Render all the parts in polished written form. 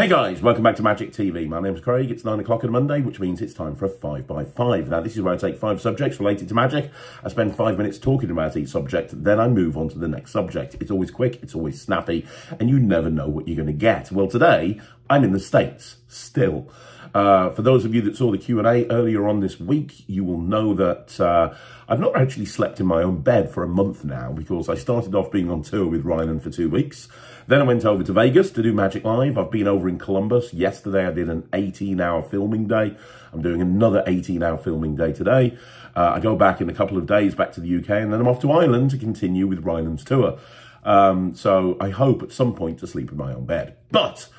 Hey guys, welcome back to Magic TV. My name's Craig. It's 9 o'clock on a Monday, which means it's time for a 5x5. Now, this is where I take 5 subjects related to magic. I spend 5 minutes talking about each subject, then I move on to the next subject. It's always quick, it's always snappy, and you never know what you're going to get. Well, today, I'm in the States, still. For those of you that saw the Q&A earlier on this week, you will know that I've not actually slept in my own bed for a month now because I started off being on tour with Ryland for 2 weeks. Then I went over to Vegas to do Magic Live. I've been over in Columbus. Yesterday I did an 18-hour filming day. I'm doing another 18-hour filming day today. I go back in a couple of days back to the UK, and then I'm off to Ireland to continue with Ryland's tour. So I hope at some point to sleep in my own bed. But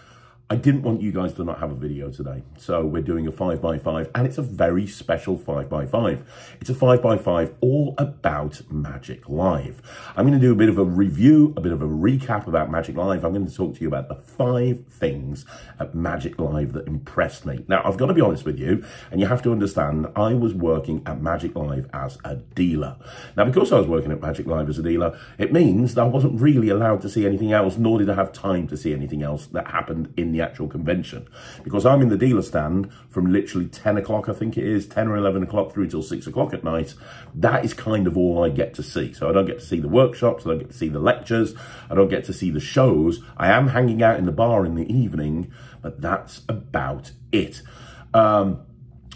I didn't want you guys to not have a video today. So we're doing a 5x5, and it's a very special 5x5. It's a 5x5 all about Magic Live. I'm going to do a bit of a review, a bit of a recap about Magic Live. I'm going to talk to you about the 5 things at Magic Live that impressed me. Now, I've got to be honest with you, and you have to understand, I was working at Magic Live as a dealer. Now, because I was working at Magic Live as a dealer, it means that I wasn't really allowed to see anything else, nor did I have time to see anything else that happened in the actual convention, because I'm in the dealer stand from literally 10 o'clock, I think it is, 10 or 11 o'clock through till 6 o'clock at night. That is kind of all I get to see. So I don't get to see the workshops, I don't get to see the lectures, I don't get to see the shows. I am hanging out in the bar in the evening, but that's about it.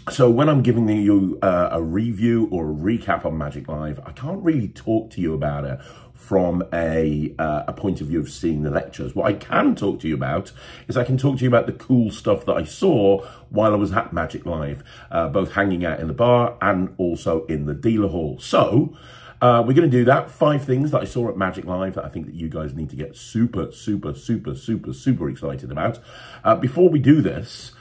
So when I'm giving you a review or a recap on Magic Live, I can't really talk to you about it from a point of view of seeing the lectures. What I can talk to you about is I can talk to you about the cool stuff that I saw while I was at Magic Live, both hanging out in the bar and also in the dealer hall. So we're going to do that. 5 things that I saw at Magic Live that I think that you guys need to get super excited about. Before we do this,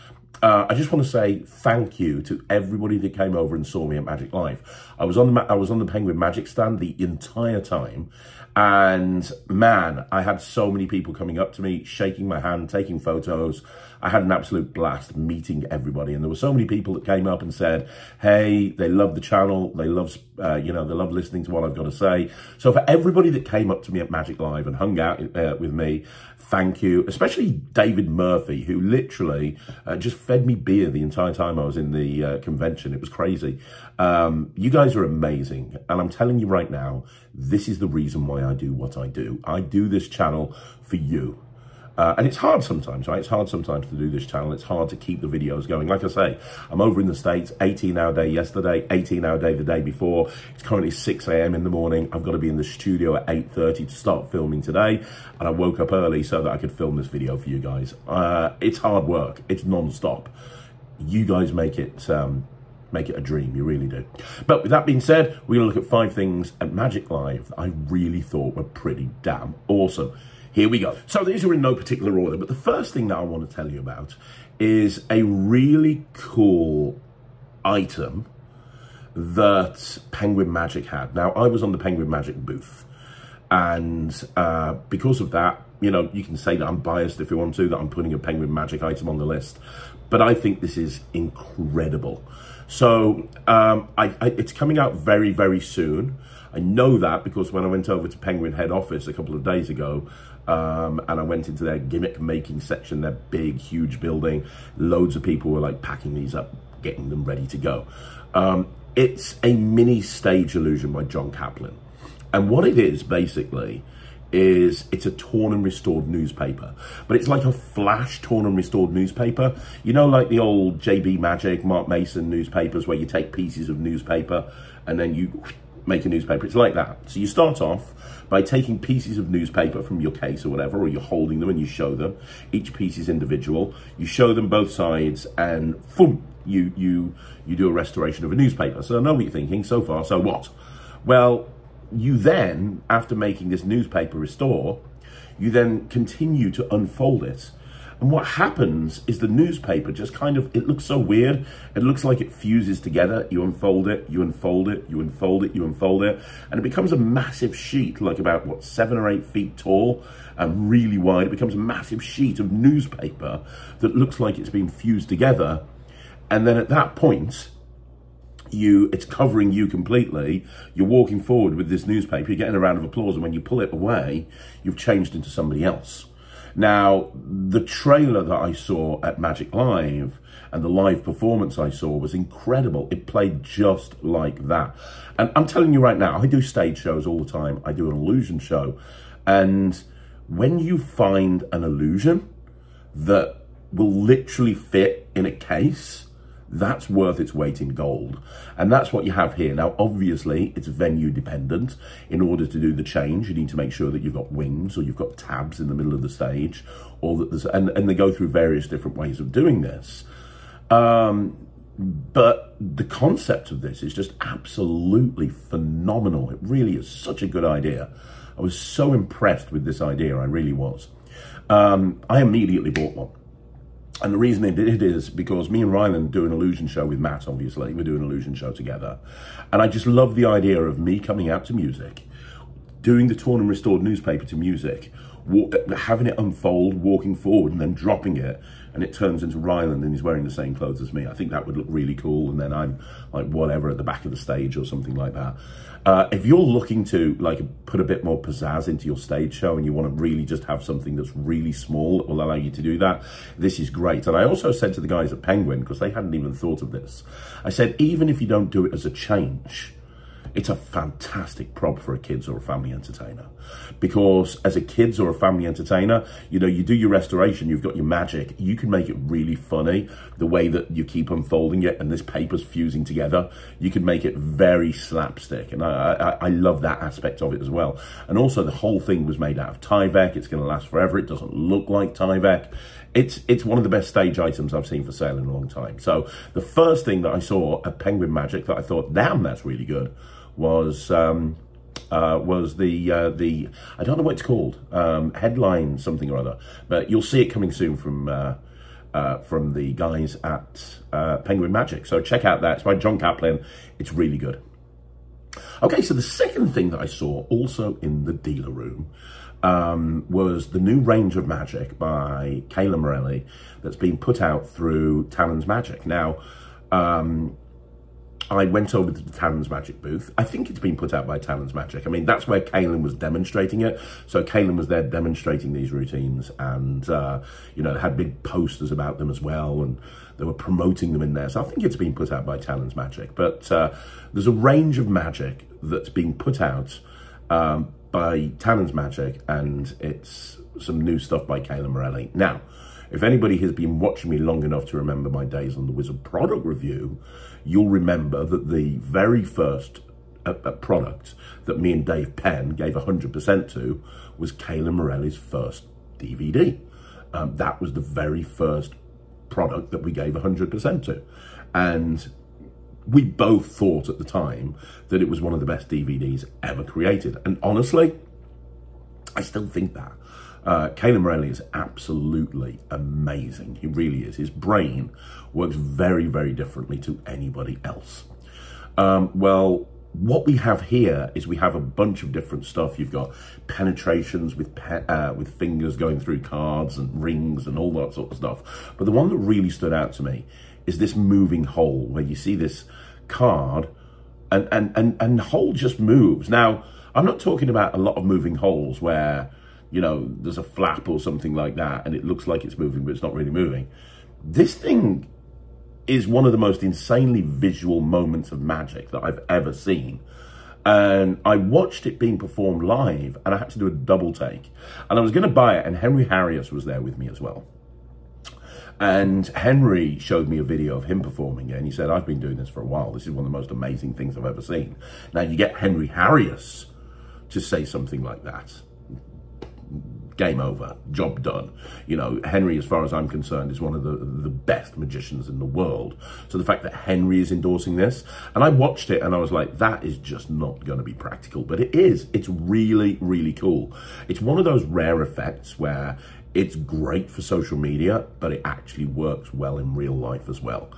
I just want to say thank you to everybody that came over and saw me at Magic Live. I was on the Penguin Magic stand the entire time, and man, I had so many people coming up to me, shaking my hand, taking photos. I had an absolute blast meeting everybody, and there were so many people that came up and said, hey, they love the channel, they love, they love listening to what I've got to say. So for everybody that came up to me at Magic Live and hung out with me, thank you. Especially David Murphy, who literally just fed me beer the entire time I was in the convention. It was crazy. You guys are amazing, and I'm telling you right now, this is the reason why I do what I do. I do this channel for you. And it's hard sometimes, right? It's hard sometimes to do this channel. It's hard to keep the videos going. Like I say, I'm over in the States, 18-hour day yesterday, 18-hour day the day before. It's currently 6 a.m. in the morning. I've got to be in the studio at 8:30 to start filming today. And I woke up early so that I could film this video for you guys. It's hard work. It's non-stop. You guys make it a dream, you really do. But with that being said, we're going to look at 5 things at Magic Live that I really thought were pretty damn awesome. Here we go. So these are in no particular order, but the first thing that I want to tell you about is a really cool item that Penguin Magic had. Now, I was on the Penguin Magic booth, and because of that, you know, you can say that I'm biased if you want to, that I'm putting a Penguin Magic item on the list, but I think this is incredible. So it's coming out very, very soon. I know that because when I went over to Penguin head office a couple of days ago, and I went into their gimmick making section, their big, huge building, loads of people were like packing these up, getting them ready to go. It's a mini stage illusion by John Kapling. And what it is basically is it's a torn and restored newspaper, but it's like a flash torn and restored newspaper. You know, like the old JB Magic, Mark Mason newspapers where you take pieces of newspaper and then you make a newspaper. It's like that. So you start off by taking pieces of newspaper from your case or whatever, or you're holding them and you show them. Each piece is individual. You show them both sides and boom, you do a restoration of a newspaper. So I know what you're thinking, so far, so what? Well, you then, after making this newspaper restore, you then continue to unfold it. And what happens is the newspaper just kind of, it looks so weird. It looks like it fuses together. You unfold it, you unfold it, you unfold it, you unfold it. And it becomes a massive sheet, like about, what, 7 or 8 feet tall and really wide. It becomes a massive sheet of newspaper that looks like it's been fused together. And then at that point, it's covering you completely. You're walking forward with this newspaper, you're getting a round of applause, and when you pull it away, you've changed into somebody else. Now, the trailer that I saw at Magic Live and the live performance I saw was incredible. It played just like that. And I'm telling you right now, I do stage shows all the time. I do an illusion show. And when you find an illusion that will literally fit in a case, that's worth its weight in gold. And that's what you have here. Now, obviously, it's venue dependent. In order to do the change, you need to make sure that you've got wings or you've got tabs in the middle of the stage, or that there's, and they go through various different ways of doing this. But the concept of this is just absolutely phenomenal. It really is such a good idea. I was so impressed with this idea, I really was. I immediately bought one. And the reason I did it is because me and Ryland do an illusion show with Matt, obviously. We're doing an illusion show together. And I just love the idea of me coming out to music, doing the torn and restored newspaper to music, having it unfold, walking forward, and then dropping it, and it turns into Ryland and he's wearing the same clothes as me. I think that would look really cool. And then I'm like whatever at the back of the stage or something like that. If you're looking to like put a bit more pizzazz into your stage show and you want to really just have something that's really small that will allow you to do that, this is great. And I also said to the guys at Penguin, because they hadn't even thought of this, I said, even if you don't do it as a change, it's a fantastic prop for a kids or a family entertainer. Because as a kids or a family entertainer, you know, you do your restoration, you've got your magic, you can make it really funny, the way that you keep unfolding it and this paper's fusing together, you can make it very slapstick. And I love that aspect of it as well. And also the whole thing was made out of Tyvek, it's gonna last forever, it doesn't look like Tyvek. It's one of the best stage items I've seen for sale in a long time. So the first thing that I saw at Penguin Magic that I thought, damn, that's really good, was the I don't know what it's called, headline something or other, but you'll see it coming soon from the guys at Penguin Magic. So check out that. It's by John Kapling. It's really good. Okay, so the second thing that I saw also in the dealer room was the new range of magic by Kayla Melli that's been put out through Talon's Magic. Now, I went over to the Talon's Magic booth. I think it's been put out by Talon's Magic. I mean, that's where Kaylin was demonstrating it. So Kaylin was there demonstrating these routines, and, you know, they had big posters about them as well, and they were promoting them in there. So I think it's been put out by Talon's Magic. But there's a range of magic that's being put out by Talon's Magic, and it's some new stuff by Kayla Melli. Now, if anybody has been watching me long enough to remember my days on the Wizard product review, you'll remember that the very first product that me and Dave Penn gave 100% to was Kayla Melli's first DVD. That was the very first product that we gave 100% to. And we both thought at the time that it was one of the best DVDs ever created. And honestly, I still think that. Kayla Melli is absolutely amazing. He really is. His brain works very, very differently to anybody else. Well, what we have here is we have a bunch of different stuff. You've got penetrations with fingers going through cards and rings and all that sort of stuff. But the one that really stood out to me is this moving hole, where you see this card and the hole just moves. Now, I'm not talking about a lot of moving holes where, you know, there's a flap or something like that and it looks like it's moving, but it's not really moving. This thing is one of the most insanely visual moments of magic that I've ever seen. And I watched it being performed live and I had to do a double take. And I was going to buy it, and Harries was there with me as well. And Henry showed me a video of him performing it, and he said, I've been doing this for a while. This is one of the most amazing things I've ever seen. Now, you get Harries to say something like that. Game over, job done. You know, Henry, as far as I'm concerned, is one of the best magicians in the world. So the fact that Henry is endorsing this, and I watched it and I was like, that is just not going to be practical. But it is. It's really, really cool. It's one of those rare effects where it's great for social media, but it actually works well in real life as well.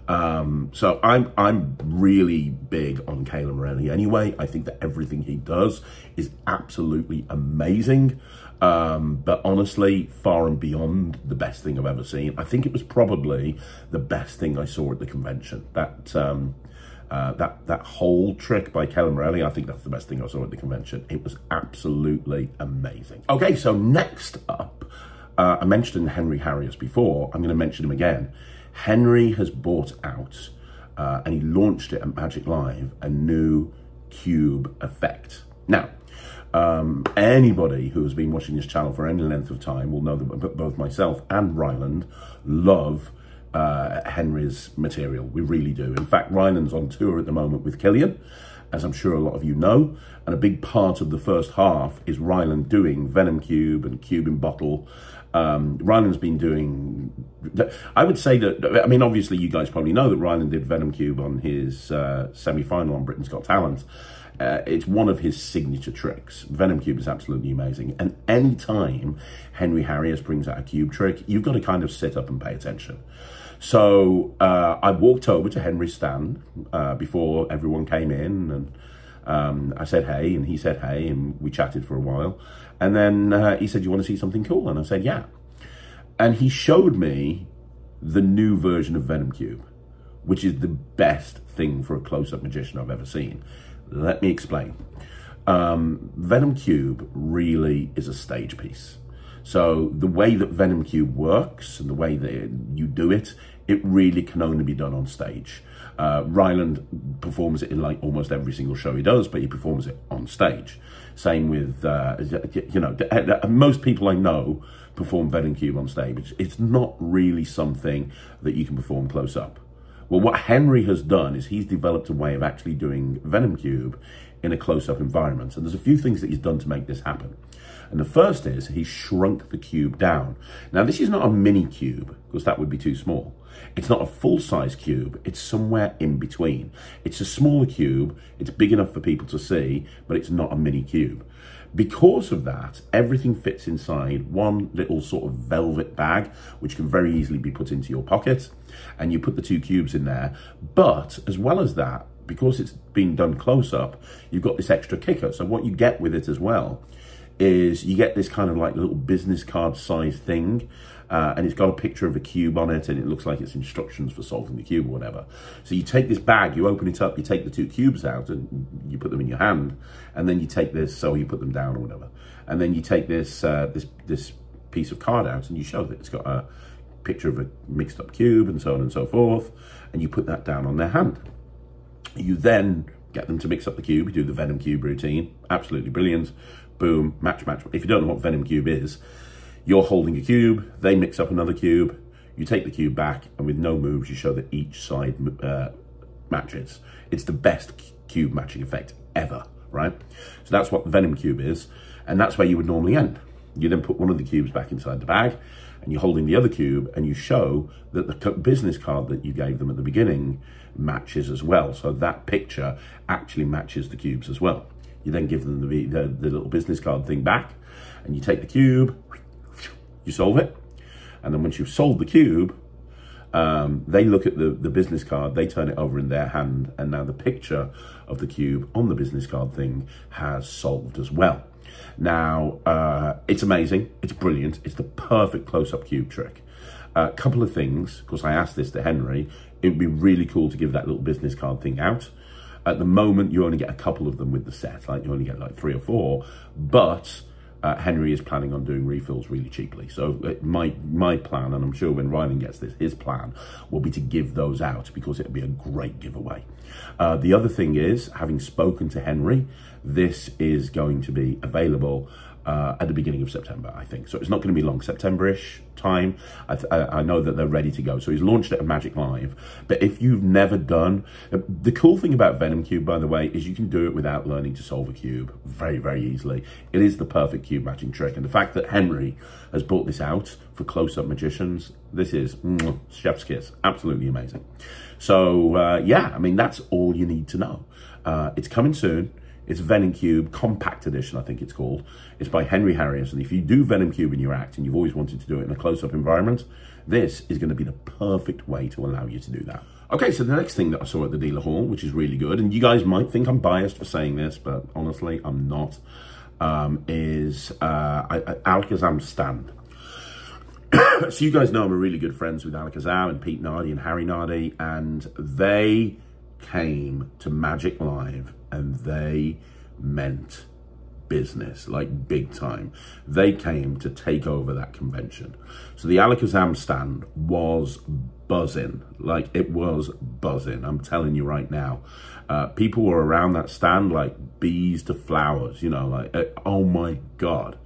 So I'm really big on Kayla Melli anyway. I think that everything he does is absolutely amazing. But honestly, far and beyond the best thing I've ever seen. I think it was probably the best thing I saw at the convention. That whole trick by Kayla Melli, I think that's the best thing I saw at the convention. It was absolutely amazing. Okay, so next up, I mentioned Harries before. I'm going to mention him again. Henry has bought out, and he launched it at Magic Live, a new cube effect. Now, anybody who has been watching this channel for any length of time will know that both myself and Ryland love Henry's material. We really do. In fact, Ryland's on tour at the moment with Killian, as I'm sure a lot of you know, and a big part of the first half is Ryland doing Venom Cube and Cube in Bottle. Ryland's been doing, I would say that, I mean, obviously you guys probably know that Ryland did Venom Cube on his semi-final on Britain's Got Talent. It's one of his signature tricks. Venom Cube is absolutely amazing. And any time Harries brings out a cube trick, you've got to kind of sit up and pay attention. So I walked over to Henry's stand before everyone came in, and I said, hey, and he said, hey, and we chatted for a while. And then he said, you want to see something cool? And I said, yeah. And he showed me the new version of Venom Cube, which is the best thing for a close-up magician I've ever seen. Let me explain. Venom Cube really is a stage piece. So the way that Venom Cube works and the way that you do it, it really can only be done on stage. Ryland performs it in like almost every single show he does, but he performs it on stage. Same with, you know, most people I know perform Venom Cube on stage. It's not really something that you can perform close up. Well, what Henry has done is he's developed a way of actually doing Venom Cube in a close-up environment. And there's a few things that he's done to make this happen. And the first is he's shrunk the cube down. Now, this is not a mini cube, because that would be too small. It's not a full-size cube. It's somewhere in between. It's a smaller cube. It's big enough for people to see, but it's not a mini cube. Because of that, everything fits inside one little sort of velvet bag, which can very easily be put into your pocket, and you put the two cubes in there. But as well as that, because it's been done close up, you've got this extra kicker. So what you get with it as well is you get this kind of like little business card size thing, and it's got a picture of a cube on it, and it looks like it's instructions for solving the cube or whatever. So you take this bag, you open it up, you take the two cubes out, and you put them in your hand, and then you take this, so you put them down or whatever, and then you take this this piece of card out, and you show that it's got a picture of a mixed up cube, and so on and so forth, and you put that down on their hand. You then get them to mix up the cube, you do the Venom Cube routine, absolutely brilliant. Boom, match, match. If you don't know what Venom Cube is, you're holding a cube, they mix up another cube, you take the cube back, and with no moves, you show that each side matches. It's the best cube matching effect ever, right? So that's what the Venom Cube is, and that's where you would normally end. You then put one of the cubes back inside the bag, and you're holding the other cube, and you show that the business card that you gave them at the beginning matches as well. So that picture actually matches the cubes as well. You then give them the little business card thing back, and you take the cube, you solve it, and then once you've solved the cube, they look at the business card, they turn it over in their hand, and now the picture of the cube on the business card thing has solved as well. Now, it's amazing, it's brilliant, it's the perfect close-up cube trick. A couple of things, because I asked this to Henry, it would be really cool to give that little business card thing out. At the moment, you only get a couple of them with the set, like you only get like 3 or 4, but Henry is planning on doing refills really cheaply. So my plan, and I'm sure when Ryland gets this, his plan will be to give those out because it'll be a great giveaway. The other thing is, having spoken to Henry, this is going to be available at the beginning of September, I think. So it's not going to be long, September-ish time. I know that they're ready to go. So he's launched it at Magic Live. But if you've never done... The cool thing about Venom Cube, by the way, is you can do it without learning to solve a cube very, very easily. It is the perfect cube matching trick. And the fact that Henry has brought this out for close-up magicians, this is chef's kiss. Absolutely amazing. So, yeah, I mean, that's all you need to know. It's coming soon. It's Venom Cube Compact Edition, I think it's called. It's by Harries, and if you do Venom Cube in your act and you've always wanted to do it in a close-up environment, this is going to be the perfect way to allow you to do that. Okay, so the next thing that I saw at the dealer hall, which is really good, and you guys might think I'm biased for saying this, but honestly, I'm not, is Alakazam's stand. So you guys know I'm really good friends with Alakazam and Pete Nardi and Harry Nardi, and they came to Magic Live and they meant business, like big time. They came to take over that convention. So the Alakazam stand was buzzing, like it was buzzing. I'm telling you right now, people were around that stand like bees to flowers, you know, like, oh my God.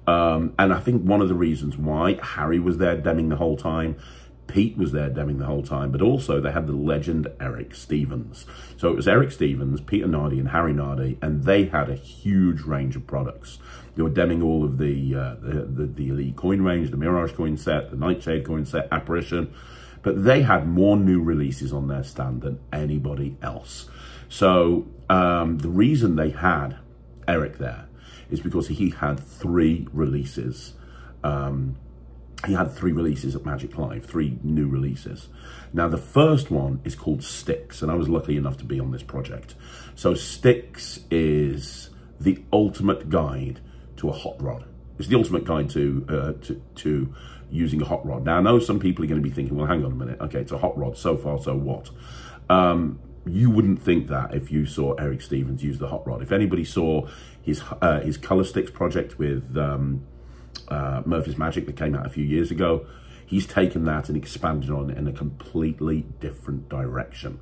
And I think one of the reasons why Harry was there demoing the whole time, Pete was there demoing the whole time, but also they had the legend Eric Stevens. So it was Eric Stevens, Peter Nardi and Harry Nardi, and they had a huge range of products. They were demoing all of the Elite coin range, the Mirage coin set, the Nightshade coin set, Apparition, but they had more new releases on their stand than anybody else. So the reason they had Eric there is because he had 3 releases. He had 3 releases at Magic Live, 3 new releases. Now, the first one is called Styx, and I was lucky enough to be on this project. So Styx is the ultimate guide to a hot rod. It's the ultimate guide to using a hot rod. Now, I know some people are going to be thinking, well, hang on a minute. Okay, it's a hot rod. So far, so what? You wouldn't think that if you saw Eric Stevens use the hot rod. If anybody saw his Color Sticks project with Murphy's Magic that came out a few years ago, he's taken that and expanded on it in a completely different direction.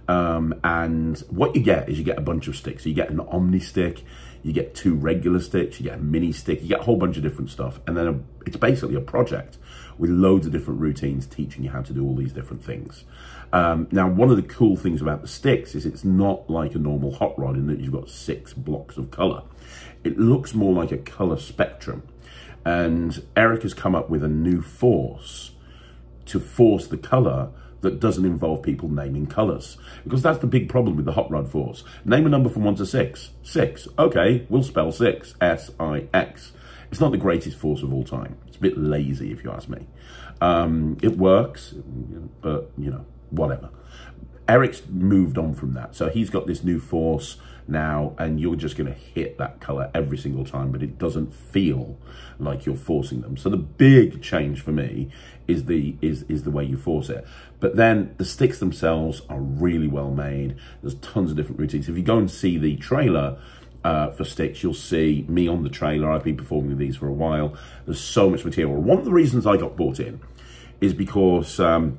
And what you get is you get a bunch of sticks. So you get an Omni stick, you get 2 regular sticks, you get a mini stick, you get a whole bunch of different stuff. And then it's basically a project with loads of different routines teaching you how to do all these different things. Now, one of the cool things about the sticks is it's not like a normal hot rod in that you've got 6 blocks of color. It looks more like a color spectrum. And Eric has come up with a new force to force the color that doesn't involve people naming colors. Because that's the big problem with the hot rod force. Name a number from 1 to 6. 6. Okay, we'll spell 6. S-I-X. It's not the greatest force of all time. It's a bit lazy, if you ask me. It works, but, you know, whatever. Eric's moved on from that. So he's got this new force now, and you're just going to hit that color every single time, but it doesn't feel like you're forcing them. So the big change for me is the way you force it. But then the sticks themselves are really well made. There's tons of different routines. If you go and see the trailer for Sticks, you'll see me on the trailer. I've been performing with these for a while. There's so much material. One of the reasons I got bought in is because a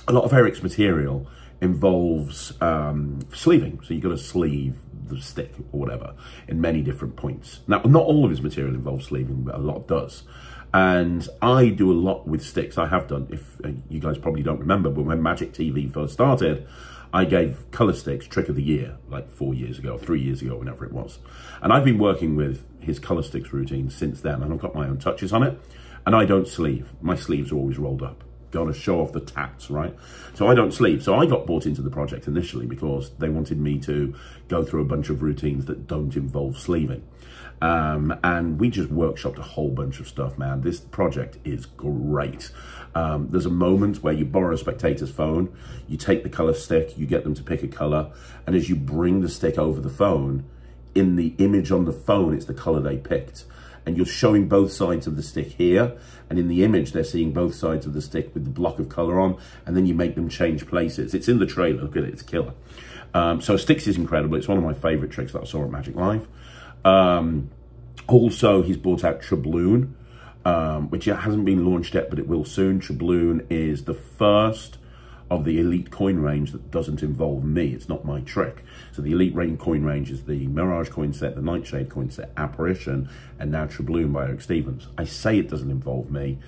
lot of Eric's material involves sleeving. So you've got to sleeve the stick or whatever in many different points. Now, not all of his material involves sleeving, but a lot does. And I do a lot with sticks. I have done, if you guys probably don't remember, but when Magic TV first started, I gave Color Sticks Trick of the Year, like 4 years ago, 3 years ago, whenever it was. And I've been working with his Color Sticks routine since then, and I've got my own touches on it. And I don't sleeve. My sleeves are always rolled up. Got to show off the tats, right? So I don't sleeve. So I got brought into the project initially because they wanted me to go through a bunch of routines that don't involve sleeving. And we just workshopped a whole bunch of stuff, man. This project is great. There's a moment where you borrow a spectator's phone, you take the color stick, you get them to pick a color, and as you bring the stick over the phone, in the image on the phone, it's the color they picked. And you're showing both sides of the stick here, and in the image, they're seeing both sides of the stick with the block of color on, and then you make them change places. It's in the trailer, look at it, it's killer. So Sticks is incredible. It's one of my favorite tricks that I saw at Magic Live. Also, he's brought out Trebloon, which hasn't been launched yet, but it will soon. Trebloon is the first of the Elite coin range that doesn't involve me. It's not my trick. So the Elite coin range is the Mirage coin set, the Nightshade coin set, Apparition, and now Trebloon by Eric Stevens. I say it doesn't involve me.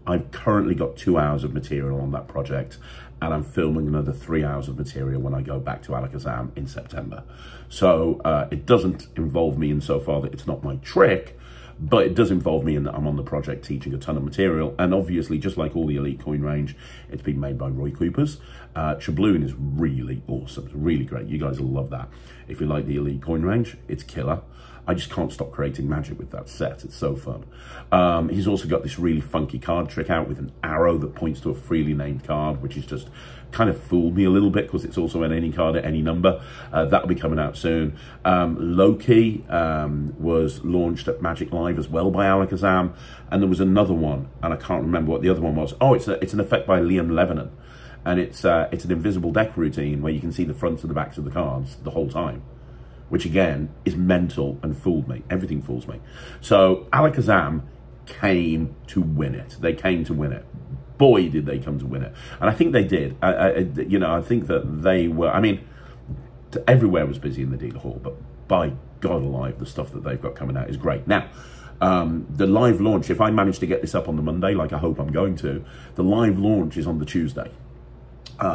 I've currently got 2 hours of material on that project, and I'm filming another 3 hours of material when I go back to Alakazam in September. So it doesn't involve me insofar that it's not my trick, but it does involve me in that I'm on the project teaching a ton of material. And obviously, just like all the Elite coin range, it's been made by Roy Coopers. Trebloon is really awesome. It's really great. You guys will love that. If you like the Elite coin range, it's killer. I just can't stop creating magic with that set. It's so fun. He's also got this really funky card trick out with an arrow that points to a freely named card, which is just kind of fooled me a little bit because it's also an any card at any number. That'll be coming out soon. Loki was launched at Magic Live as well by Alakazam, and there was another one, and I can't remember what the other one was. Oh, it's an effect by Liam Levinan, and it's an invisible deck routine where you can see the fronts and the backs of the cards the whole time. which again is mental and fooled me. Everything fools me. So Alakazam came to win it. They came to win it. Boy, did they come to win it. And I think they did. You know, I think that they were, I mean, everywhere was busy in the dealer hall, but by God alive, the stuff that they've got coming out is great. Now, the live launch, if I manage to get this up on the Monday, like I hope I'm going to, the live launch is on the Tuesday.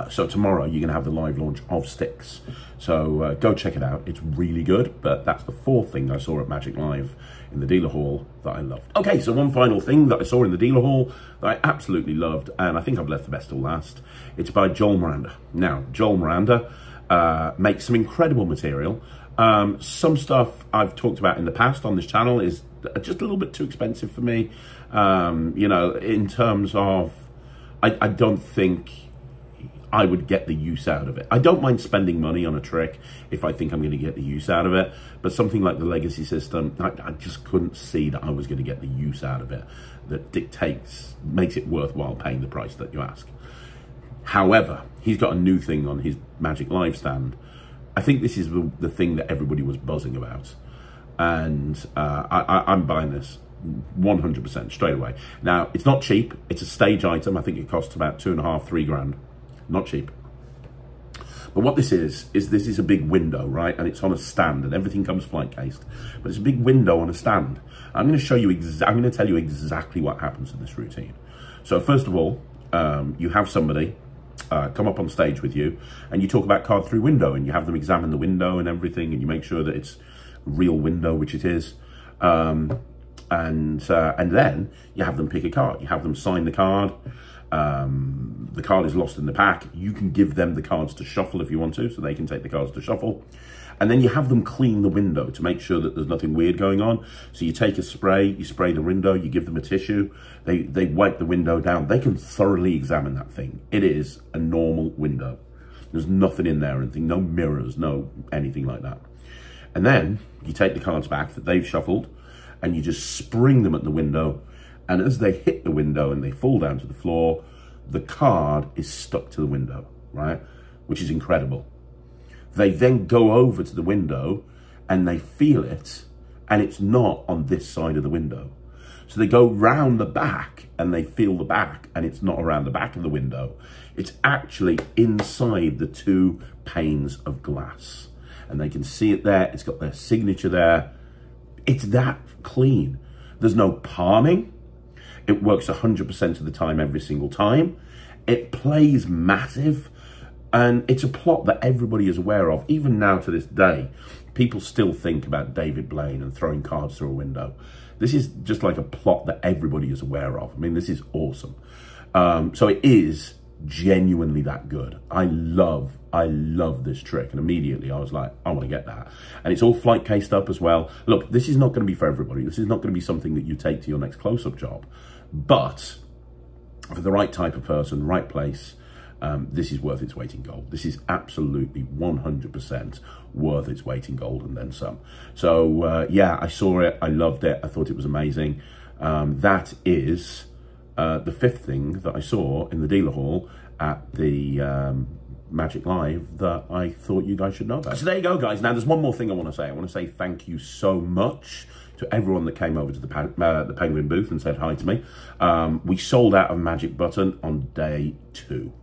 So tomorrow you're going to have the live launch of Sticks. So go check it out. It's really good. But that's the fourth thing I saw at Magic Live in the dealer hall that I loved. Okay, so one final thing that I saw in the dealer hall that I absolutely loved, and I think I've left the best till last. It's by Joel Miranda. Now, Joel Miranda makes some incredible material. Some stuff I've talked about in the past on this channel is just a little bit too expensive for me. You know, in terms of, I don't think I would get the use out of it. I don't mind spending money on a trick if I think I'm going to get the use out of it, but something like the Legacy system, I just couldn't see that I was going to get the use out of it that makes it worthwhile paying the price that you ask. However, he's got a new thing on his Magic Live stand. I think this is the thing that everybody was buzzing about, and I'm buying this 100% straight away. Now, it's not cheap. It's a stage item. I think it costs about $2.5 to $3 grand. Not cheap. But what this is this is a big window, right? And it's on a stand, and everything comes flight cased. But it's a big window on a stand. I'm going to show you. I'm going to tell you exactly what happens in this routine. So first of all, you have somebody come up on stage with you, and you talk about card through window, and you have them examine the window and everything, and you make sure that it's a real window, which it is. And then you have them pick a card. You have them sign the card. The card is lost in the pack. You can give them the cards to shuffle if you want to, so they can take the cards to shuffle. And then you have them clean the window to make sure that there's nothing weird going on. So you take a spray, you spray the window, you give them a tissue, they wipe the window down. They can thoroughly examine that thing. It is a normal window. There's nothing in there, anything, no mirrors, no anything like that. And then you take the cards back that they've shuffled, and you just spring them at the window. And as they hit the window and they fall down to the floor, the card is stuck to the window, right? Which is incredible. They then go over to the window and they feel it, and it's not on this side of the window. So they go round the back and they feel the back, and it's not around the back of the window. It's actually inside the two panes of glass. And they can see it there. It's got their signature there. It's that clean. There's no palming. It works 100% of the time, every single time. It plays massive, and it's a plot that everybody is aware of. Even now to this day, people still think about David Blaine and throwing cards through a window. This is just like a plot that everybody is aware of. I mean, this is awesome. So it is genuinely that good. I love this trick, and immediately I was like, I want to get that. And it's all flight cased up as well. Look, this is not going to be for everybody. This is not going to be something that you take to your next close-up job, but for the right type of person, right place, this is worth its weight in gold. This is absolutely 100% worth its weight in gold and then some. So yeah, I saw it, I loved it, I thought it was amazing. That is the fifth thing that I saw in the dealer hall at the Magic Live that I thought you guys should know about. So there you go, guys. Now, there's one more thing I want to say. I want to say thank you so much to everyone that came over to the Penguin booth and said hi to me. We sold out of Magic Button on day 2.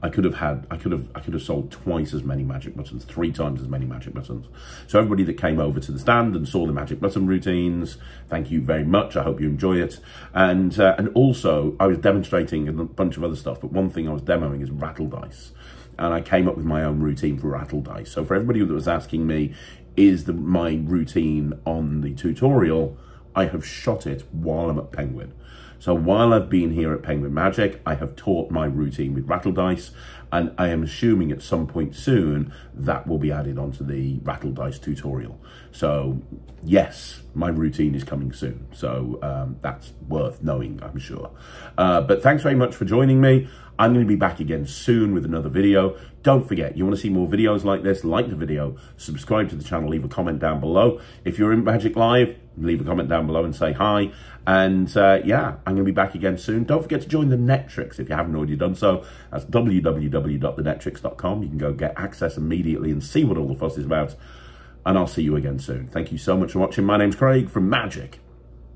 I could have sold twice as many Magic Buttons, 3 times as many Magic Buttons. So everybody that came over to the stand and saw the Magic Button routines, thank you very much. I hope you enjoy it. And also, I was demonstrating a bunch of other stuff, but one thing I was demoing is rattle dice. And I came up with my own routine for rattle dice. So for everybody that was asking me, is my routine on the tutorial, I have shot it while I'm at Penguin. So while I've been here at Penguin Magic, I have taught my routine with rattle dice, and I am assuming at some point soon that will be added onto the rattle dice tutorial. So yes, my routine is coming soon. So that's worth knowing, I'm sure. But thanks very much for joining me. I'm going to be back again soon with another video. Don't forget, you want to see more videos like this, like the video, subscribe to the channel, leave a comment down below. If you're in Magic Live, leave a comment down below and say hi. And yeah, I'm going to be back again soon. Don't forget to join the Netrix if you haven't already done so. That's www.thenetrix.com. You can go get access immediately and see what all the fuss is about. and I'll see you again soon. Thank you so much for watching. My name's Craig from Magic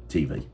TV.